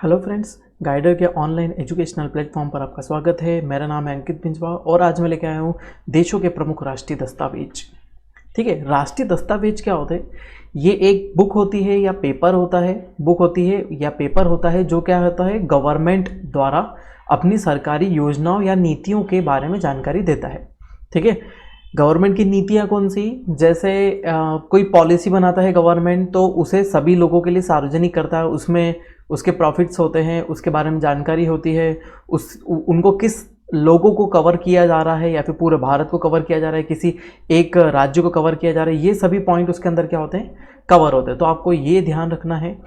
Hello friends, guider के online educational platform पर आपका स्वागत है। मेरा नाम है अंकित बिंजवा और आज मैं लेके आया हूँ देशों के प्रमुख राष्ट्रीय दस्तावेज। ठीक है, राष्ट्रीय दस्तावेज क्या होते हैं? ये एक बुक होती है या पेपर होता है, बुक होती है या पेपर होता है जो क्या होता है, गवर्नमेंट द्वारा अपनी सरकारी योजनाओं या नीतियों के बारे में जानकारी देता है। ठीक है, गवर्नमेंट की नीतियाँ कौन सी, जैसे कोई पॉलिसी बनाता है गवर्नमेंट तो उसे सभी लोगों के लिए सार्वजनिक करता है, उसमें उसके प्रॉफिट्स होते हैं, उसके बारे में जानकारी होती है, उनको किस लोगों को कवर किया जा रहा है या फिर पूरे भारत को कवर किया जा रहा है, किसी एक राज्य को कवर किया जा रहा है, ये सभी पॉइंट उसके अंदर क्या होते हैं, कवर होते हैं। तो आपको ये ध्यान रखना है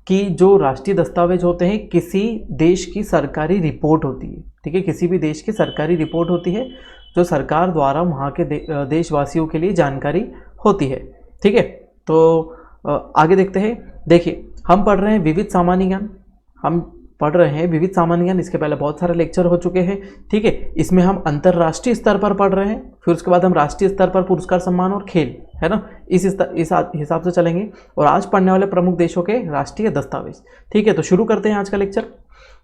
कि जो राष्ट्रीय दस्तावेज होते हैं किसी देश की सरकारी रिपोर्ट होती है। ठीक है, किसी भी देश की सरकारी रिपोर्ट होती है जो सरकार द्वारा वहाँ के देशवासियों के लिए जानकारी होती है। ठीक है, तो आगे देखते हैं। देखिए, हम पढ़ रहे हैं विविध सामान्य ज्ञान, इसके पहले बहुत सारे लेक्चर हो चुके हैं। ठीक है, इसमें हम अंतर्राष्ट्रीय स्तर पर पढ़ रहे हैं, फिर उसके बाद हम राष्ट्रीय स्तर पर पुरस्कार, सम्मान और खेल, है ना, इस हिसाब से चलेंगे। और आज पढ़ने वाले प्रमुख देशों के राष्ट्रीय दस्तावेज। ठीक है, तो शुरू करते हैं आज का लेक्चर।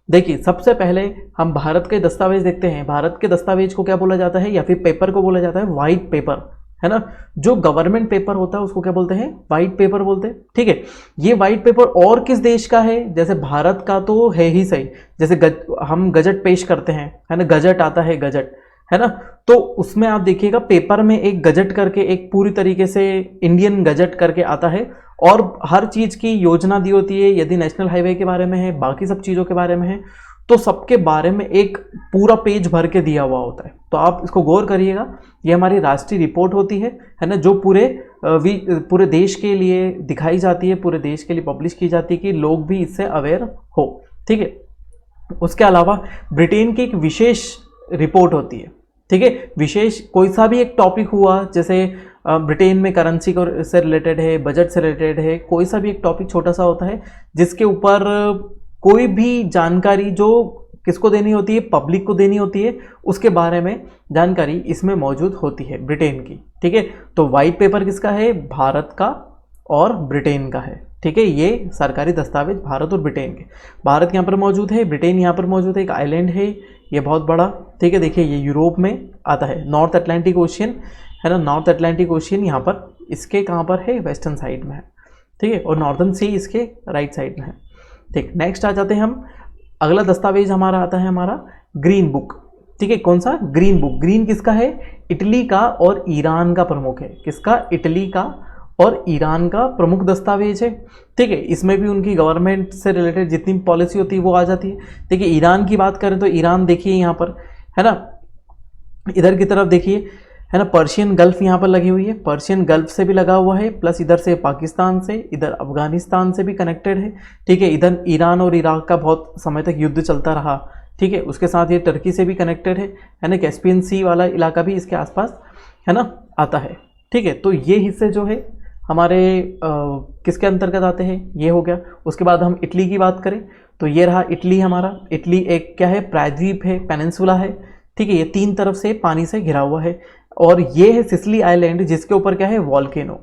देखिए, सबसे पहले हम भारत के दस्तावेज देखते हैं। भारत के दस्तावेज को क्या बोला जाता है या फिर पेपर को बोला जाता है व्हाइट पेपर, है ना। जो गवर्नमेंट पेपर होता है उसको क्या बोलते हैं, व्हाइट पेपर बोलते हैं। ठीक है, ये व्हाइट पेपर और किस देश का है, जैसे भारत का तो है ही सही, जैसे हम गजट पेश करते हैं, है ना, गजट आता है, गजट, है ना, तो उसमें आप देखिएगा पेपर में एक गजट करके, एक पूरी तरीके से इंडियन गजट करके आता है और हर चीज़ की योजना दी होती है। यदि नेशनल हाईवे के बारे में है, बाकी सब चीज़ों के बारे में है, तो सबके बारे में एक पूरा पेज भर के दिया हुआ होता है। तो आप इसको गौर करिएगा, ये हमारी राष्ट्रीय रिपोर्ट होती है ना, जो पूरे देश के लिए दिखाई जाती है, पूरे देश के लिए पब्लिश की जाती है कि लोग भी इससे अवेयर हो। ठीक है, उसके अलावा ब्रिटेन की एक विशेष रिपोर्ट होती है। ठीक है, विशेष कोई सा भी एक टॉपिक हुआ, जैसे ब्रिटेन में करेंसी से रिलेटेड है, बजट से रिलेटेड है, कोई सा भी एक टॉपिक छोटा सा होता है जिसके ऊपर कोई भी जानकारी जो किसको देनी होती है, पब्लिक को देनी होती है, उसके बारे में जानकारी इसमें मौजूद होती है ब्रिटेन की। ठीक है, तो व्हाइट पेपर किसका है, भारत का और ब्रिटेन का है। ठीक है, ये सरकारी दस्तावेज भारत और ब्रिटेन के, भारत यहाँ पर मौजूद है, ब्रिटेन यहाँ पर मौजूद है, एक आइलैंड है ये बहुत बड़ा। ठीक है, देखिए ये यूरोप में आता है, नॉर्थ अटलांटिक ओशियन, है ना, नॉर्थ अटलांटिक ओशियन यहाँ पर इसके कहाँ पर है, वेस्टर्न साइड में है। ठीक है, और नॉर्दर्न सी इसके राइट साइड में है। ठीक, नेक्स्ट आ जाते हैं हम, अगला दस्तावेज हमारा आता है हमारा ग्रीन बुक। ठीक है, कौन सा, ग्रीन बुक। ग्रीन किसका है, इटली का और ईरान का प्रमुख है। किसका, इटली का और ईरान का प्रमुख दस्तावेज है। ठीक है, इसमें भी उनकी गवर्नमेंट से रिलेटेड जितनी पॉलिसी होती है वो आ जाती है। देखिए, ईरान की बात करें तो ईरान देखिए यहाँ पर, है ना, इधर की तरफ देखिए, है ना, पर्शियन गल्फ यहाँ पर लगी हुई है, पर्शियन गल्फ से भी लगा हुआ है, प्लस इधर से पाकिस्तान से, इधर अफगानिस्तान से भी कनेक्टेड है। ठीक है, इधर ईरान और इराक का बहुत समय तक युद्ध चलता रहा। ठीक है, उसके साथ ये टर्की से भी कनेक्टेड है ना, कैस्पियन सी वाला इलाका भी इसके आसपास, है ना, आता है। ठीक है, तो ये हिस्से जो है हमारे किसके अंतर्गत आते हैं, ये हो गया। उसके बाद हम इटली की बात करें तो ये रहा इटली हमारा। इटली एक क्या है, प्रायद्वीप है, पेनिनसुला है। ठीक है, ये तीन तरफ से पानी से घिरा हुआ है और ये है सिसिली आइलैंड, जिसके ऊपर क्या है, वॉल्केनो,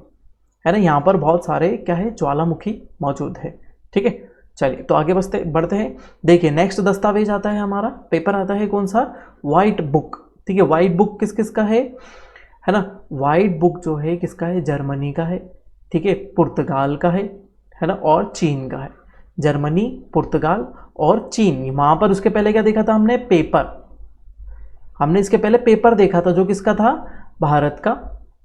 है ना, यहाँ पर बहुत सारे क्या है, ज्वालामुखी मौजूद है। ठीक है, चलिए तो आगे बढ़ते हैं। देखिए, नेक्स्ट दस्तावेज आता है हमारा, पेपर आता है कौन सा, व्हाइट बुक। ठीक है, व्हाइट बुक किस किस का है ना, व्हाइट बुक जो है किसका है, जर्मनी का है। ठीक है, पुर्तगाल का है ना, और चीन का है। जर्मनी, पुर्तगाल और चीन। वहाँ पर उसके पहले क्या देखा था हमने, पेपर, हमने इसके पहले पेपर देखा था जो किसका था, भारत का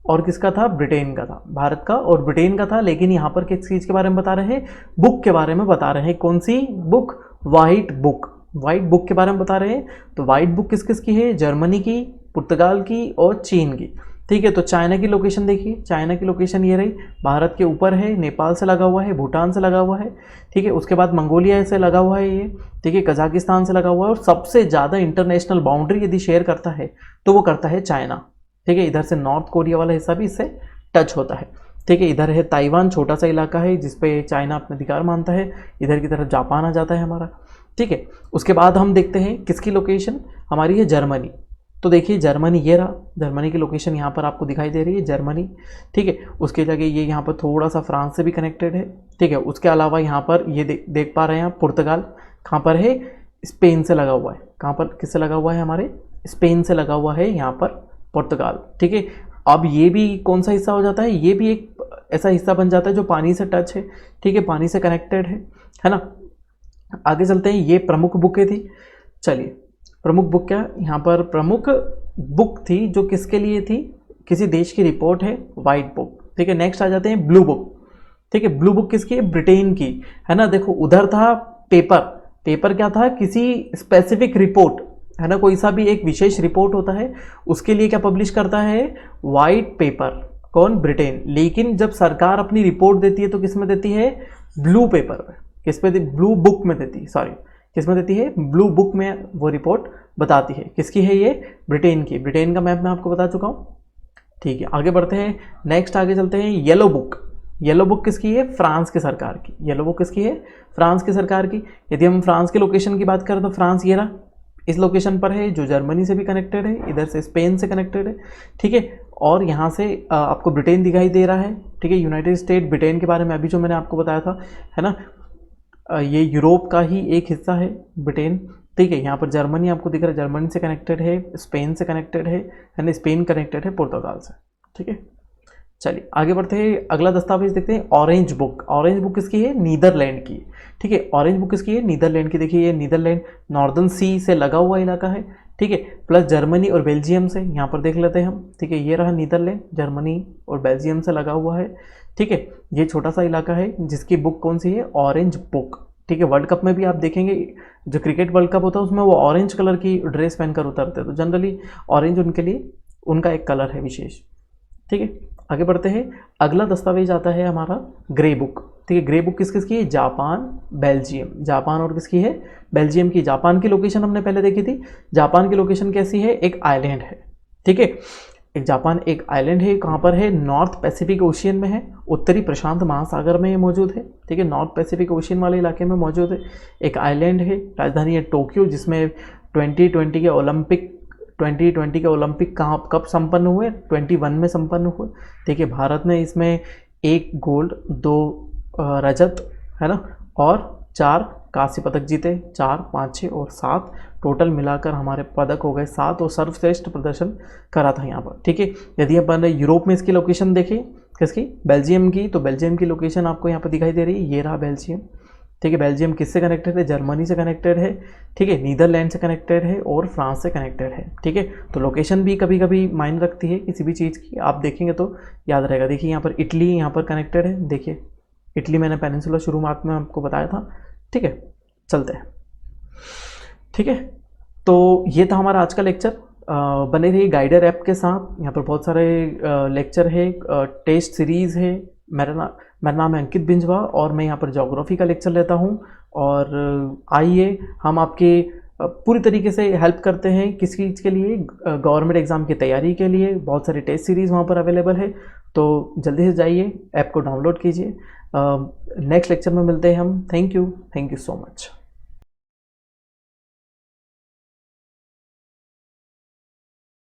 और किसका था, ब्रिटेन का था, भारत का और ब्रिटेन का था। लेकिन यहाँ पर किस चीज़ के बारे में बता रहे हैं, बुक के बारे में बता रहे हैं। कौन सी book, white book, white book के बारे में बता रहे हैं। तो व्हाइट बुक किस किस की है, जर्मनी की, पुर्तगाल की और चीन की। ठीक है, तो चाइना की लोकेशन देखिए, चाइना की लोकेशन ये रही, भारत के ऊपर है, नेपाल से लगा हुआ है, भूटान से लगा हुआ है। ठीक है, उसके बाद मंगोलिया से लगा हुआ है ये। ठीक है, कजाकिस्तान से लगा हुआ है और सबसे ज़्यादा इंटरनेशनल बाउंड्री यदि शेयर करता है तो वो करता है चाइना। ठीक है, इधर से नॉर्थ कोरिया वाला हिस्सा भी इससे टच होता है। ठीक है, इधर है ताइवान, छोटा सा इलाका है जिसपे चाइना अपना अधिकार मानता है। इधर की तरफ जापान आ जाता है हमारा। ठीक है, उसके बाद हम देखते हैं किसकी लोकेशन हमारी है, जर्मनी। तो देखिए जर्मनी ये रहा, जर्मनी की लोकेशन यहाँ पर आपको दिखाई दे रही है, जर्मनी। ठीक है, उसके जगह ये यहाँ पर थोड़ा सा फ्रांस से भी कनेक्टेड है। ठीक है, उसके अलावा यहाँ पर ये देख पा रहे हैं आप, पुर्तगाल। कहाँ पर है, स्पेन से लगा हुआ है। कहाँ पर, किससे लगा हुआ है, हमारे स्पेन से लगा हुआ है यहाँ पर पुर्तगाल, ठीक है। अब ये भी कौन सा हिस्सा हो जाता है, ये भी एक ऐसा हिस्सा बन जाता है जो पानी से टच है, ठीक है, पानी से कनेक्टेड है ना। आगे चलते हैं, ये प्रमुख बुकें थी। चलिए प्रमुख बुक क्या, यहाँ पर प्रमुख बुक थी जो किसके लिए थी, किसी देश की रिपोर्ट है, वाइट बुक, ठीक है। नेक्स्ट आ जाते हैं ब्लू बुक, ठीक है। ब्लू बुक किसकी है, ब्रिटेन की, है ना। देखो उधर था पेपर, पेपर क्या था, किसी स्पेसिफिक रिपोर्ट, है ना, कोई सा भी एक विशेष रिपोर्ट होता है उसके लिए क्या पब्लिश करता है, वाइट पेपर, कौन, ब्रिटेन। लेकिन जब सरकार अपनी रिपोर्ट देती है तो किस में देती है, ब्लू पेपर में, किस पे, ब्लू बुक में देती है, सॉरी किस में देती है, ब्लू बुक में वो रिपोर्ट बताती है। किसकी है ये, ब्रिटेन की। ब्रिटेन का मैप मैं आपको बता चुका हूँ, ठीक है। आगे बढ़ते हैं, नेक्स्ट आगे चलते हैं, येलो बुक। येलो बुक किसकी है, फ्रांस की सरकार की। येलो बुक किसकी है, फ्रांस की सरकार की। यदि हम फ्रांस के लोकेशन की बात करें तो फ्रांस ये रहा, इस लोकेशन पर है, जो जर्मनी से भी कनेक्टेड है, इधर से स्पेन से कनेक्टेड है, ठीक है। और यहाँ से आपको ब्रिटेन दिखाई दे रहा है, ठीक है। यूनाइटेड स्टेट, ब्रिटेन के बारे में अभी जो मैंने आपको बताया था, है ना, ये यूरोप का ही एक हिस्सा है ब्रिटेन, ठीक है। यहाँ पर जर्मनी आपको दिख रहा है, जर्मनी से कनेक्टेड है, स्पेन से कनेक्टेड है ना, स्पेन कनेक्टेड है पुर्तगाल से, ठीक है। चलिए आगे बढ़ते हैं, अगला दस्तावेज देखते हैं, ऑरेंज बुक। ऑरेंज बुक किसकी है, नीदरलैंड की, ठीक है। ऑरेंज बुक किसकी है, नीदरलैंड की। देखिए ये नीदरलैंड नॉर्दर्न सी से लगा हुआ इलाका है, ठीक है, प्लस जर्मनी और बेल्जियम से, यहाँ पर देख लेते हैं हम, ठीक है। ये रहा नीदरलैंड, जर्मनी और बेल्जियम से लगा हुआ है, ठीक है। ये छोटा सा इलाका है जिसकी बुक कौन सी है, ऑरेंज बुक, ठीक है। वर्ल्ड कप में भी आप देखेंगे, जो क्रिकेट वर्ल्ड कप होता है उसमें वो ऑरेंज कलर की ड्रेस पहनकर उतरते हैं, तो जनरली ऑरेंज उनके लिए उनका एक कलर है विशेष, ठीक है। आगे बढ़ते हैं, अगला दस्तावेज आता है हमारा ग्रे बुक, ठीक है। ग्रे बुक किस किसकी है, जापान, बेल्जियम, जापान और किसकी है, बेल्जियम की। जापान की लोकेशन हमने पहले देखी थी, जापान की लोकेशन कैसी है, एक आइलैंड है, ठीक है। एक जापान एक आइलैंड है, कहाँ पर है, नॉर्थ पैसिफिक ओशियन में है, उत्तरी प्रशांत महासागर में ये मौजूद है, ठीक है। नॉर्थ पैसिफिक ओशियन वाले इलाके में मौजूद है, एक आइलैंड है, राजधानी है टोक्यो, जिसमें 2020 के ओलंपिक कहाँ कब संपन्न हुए, 21 में संपन्न हुए, ठीक है। भारत ने इसमें 1 गोल्ड 2 रजत, है ना, और 4 कांस्य पदक जीते, 4 5 6 और 7 टोटल मिलाकर हमारे पदक हो गए 7, और सर्वश्रेष्ठ प्रदर्शन करा था यहाँ पर, ठीक है। यदि अपन यूरोप में इसकी लोकेशन देखें, किसकी, बेल्जियम की, तो बेल्जियम की लोकेशन आपको यहाँ पर दिखाई दे रही है, ये रहा बेल्जियम, ठीक है। बेल्जियम किससे कनेक्टेड है, जर्मनी से कनेक्टेड है, ठीक है, नीदरलैंड से कनेक्टेड है और फ्रांस से कनेक्टेड है, ठीक है। तो लोकेशन भी कभी कभी मायने रखती है किसी भी चीज़ की, आप देखेंगे तो याद रहेगा। देखिए यहाँ पर इटली यहाँ पर कनेक्टेड है, देखिए इटली मैंने पेनिनसुला शुरुआत में आपको बताया था, ठीक है। चलते हैं, ठीक है। तो ये था हमारा आज का लेक्चर। बने रहिए गाइडर ऐप के साथ, यहाँ पर बहुत सारे लेक्चर है, टेस्ट सीरीज़ है। मेरा नाम है अंकित बिंजवा और मैं यहाँ पर ज्योग्राफी का लेक्चर लेता हूँ। और आइए हम आपके पूरी तरीके से हेल्प करते हैं किस चीज़ के लिए, गवर्नमेंट एग्ज़ाम की तैयारी के लिए। बहुत सारी टेस्ट सीरीज़ वहाँ पर अवेलेबल है, तो जल्दी से जाइए ऐप को डाउनलोड कीजिए। नेक्स्ट लेक्चर में मिलते हैं हम। Thank you so much.